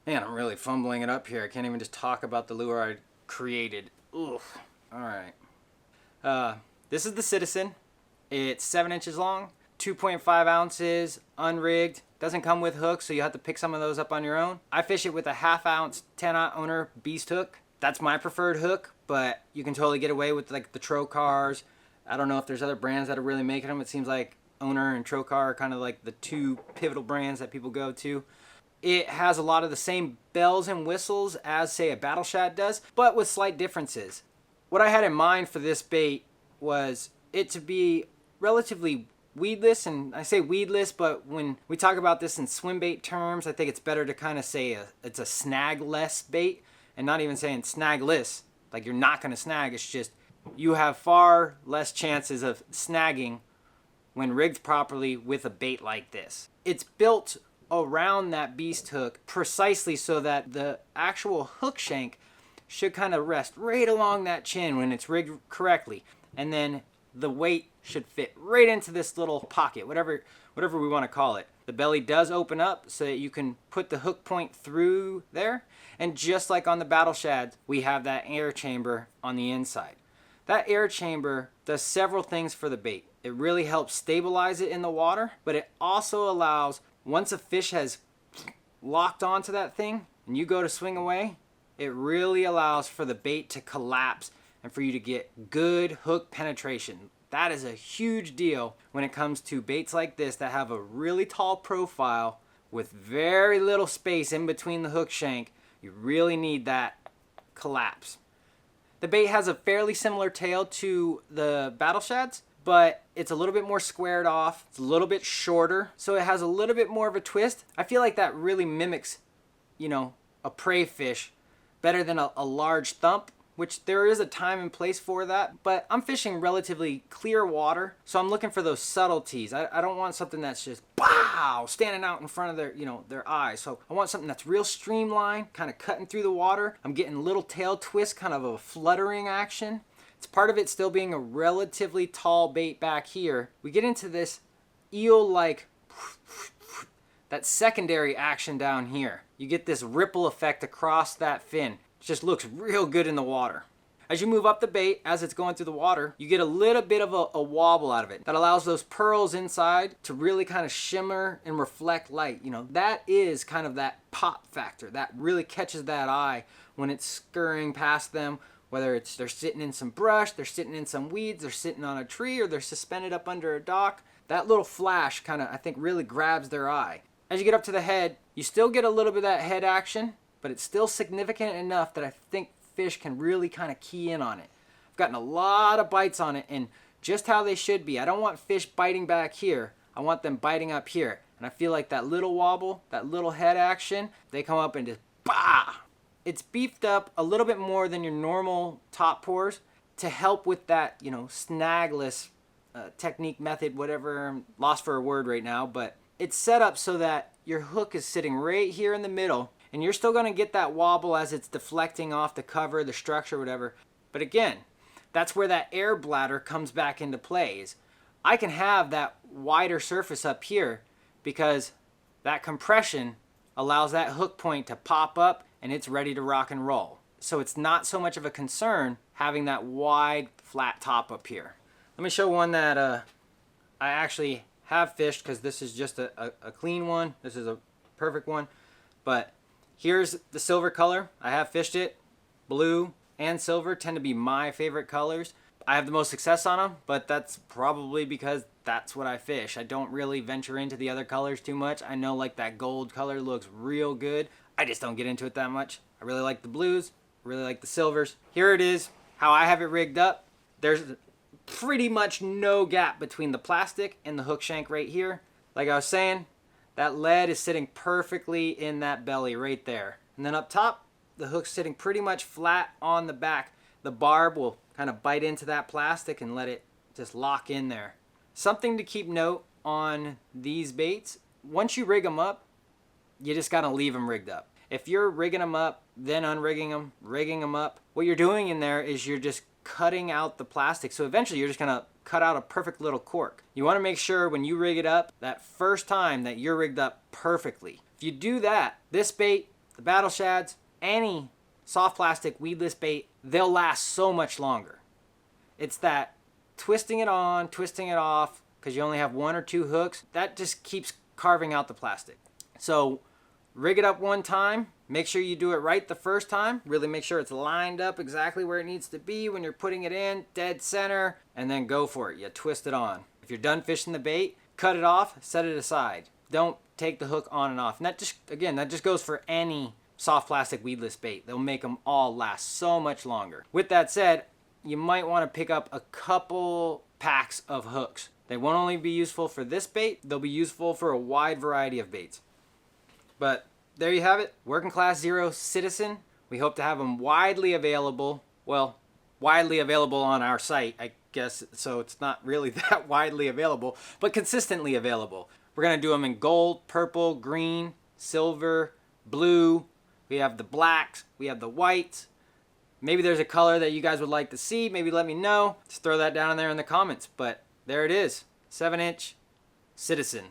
Man, I'm really fumbling it up here. I can't even just talk about the lure I created. Oof. All right. This is the Citizen. It's 7 inches long, 2.5 ounces, unrigged. Doesn't come with hooks, so you have to pick some of those up on your own. I fish it with a 1/2 ounce 10-aught owner beast hook. That's my preferred hook, but you can totally get away with like the Trocars. I don't know if there's other brands that are really making them. It seems like Owner and Trocar are kind of like the two pivotal brands that people go to. It has a lot of the same bells and whistles as, say, a Battle Shad does, but with slight differences. What I had in mind for this bait was it to be relatively weedless, and I say weedless, but when we talk about this in swimbait terms, I think it's better to kind of say it's a snag-less bait, and not even saying snagless, like you're not going to snag. It's just you have far less chances of snagging when rigged properly with a bait like this. It's built around that beast hook precisely so that the actual hook shank should kind of rest right along that chin when it's rigged correctly, and then the weight should fit right into this little pocket, whatever we want to call it. The belly does open up so that you can put the hook point through there, and just like on the Battle Shads, we have that air chamber on the inside. That air chamber does several things for the bait. It really helps stabilize it in the water, but it also allows, once a fish has locked onto that thing and you go to swing away, it really allows for the bait to collapse and for you to get good hook penetration. That is a huge deal when it comes to baits like this that have a really tall profile with very little space in between the hook shank. You really need that collapse. The bait has a fairly similar tail to the Battle Shads, but it's a little bit more squared off. It's a little bit shorter, so it has a little bit more of a twist. I feel like that really mimics, a prey fish better than a large thump, which there is a time and place for that, but I'm fishing relatively clear water, so I'm looking for those subtleties. I don't want something that's just pow standing out in front of their eyes. So I want something that's real streamlined, kind of cutting through the water. I'm getting little tail twists, kind of a fluttering action. It's part of it still being a relatively tall bait back here. We get into this eel-like, that secondary action down here. You get this ripple effect across that fin. It just looks real good in the water. As you move up the bait, as it's going through the water, you get a little bit of a wobble out of it. That allows those pearls inside to really kind of shimmer and reflect light. That is kind of that pop factor. That really catches that eye when it's scurrying past them. Whether it's they're sitting in some brush, they're sitting in some weeds, they're sitting on a tree, or they're suspended up under a dock. That little flash kind of, I think, really grabs their eye. As you get up to the head, you still get a little bit of that head action, but it's still significant enough that I think fish can really kind of key in on it. I've gotten a lot of bites on it, and just how they should be. I don't want fish biting back here. I want them biting up here. And I feel like that little wobble, that little head action, they come up and just bah! It's beefed up a little bit more than your normal top pours to help with that, snagless technique, method, whatever. I'm lost for a word right now, but it's set up so that your hook is sitting right here in the middle, and you're still going to get that wobble as it's deflecting off the cover, the structure, whatever. But again, that's where that air bladder comes back into play. Is I can have that wider surface up here because that compression allows that hook point to pop up and it's ready to rock and roll. So it's not so much of a concern having that wide flat top up here. Let me show one that I actually have fished, because this is just a clean one. This is a perfect one. But here's the silver color. I have fished it. Blue and silver tend to be my favorite colors. I have the most success on them, but that's probably because that's what I fish. I don't really venture into the other colors too much. I know like that gold color looks real good. I just don't get into it that much. I really like the blues. I really like the silvers. Here it is, how I have it rigged up. There's pretty much no gap between the plastic and the hook shank right here. Like I was saying, that lead is sitting perfectly in that belly right there. And then up top, the hook's sitting pretty much flat on the back. The barb will kind of bite into that plastic and let it just lock in there. Something to keep note on these baits, once you rig them up, you just gotta leave them rigged up. If you're rigging them up, then unrigging them, rigging them up, what you're doing in there is you're just cutting out the plastic. So eventually you're just gonna cut out a perfect little cork. You wanna make sure when you rig it up, that first time that you're rigged up perfectly. If you do that, this bait the battle shads, any soft plastic weedless bait, they'll last so much longer. It's that twisting it on, twisting it off, because you only have 1 or 2 hooks, that just keeps carving out the plastic. So rig it up one time, make sure you do it right the first time, really make sure it's lined up exactly where it needs to be when you're putting it in, dead center, and then go for it. You twist it on. If you're done fishing the bait, cut it off, set it aside. Don't take the hook on and off. And that just goes for any soft plastic weedless bait. They'll make them all last so much longer. With that said, you might want to pick up a couple packs of hooks. They won't only be useful for this bait, they'll be useful for a wide variety of baits. But there you have it, Working Class Zero Citizen. We hope to have them widely available. Well, widely available on our site, I guess, so it's not really that widely available, but consistently available. We're going to do them in gold, purple, green, silver, blue. We have the blacks, we have the whites. Maybe there's a color that you guys would like to see. Maybe let me know. Just throw that down in there in the comments. But there it is, 7-inch Citizen.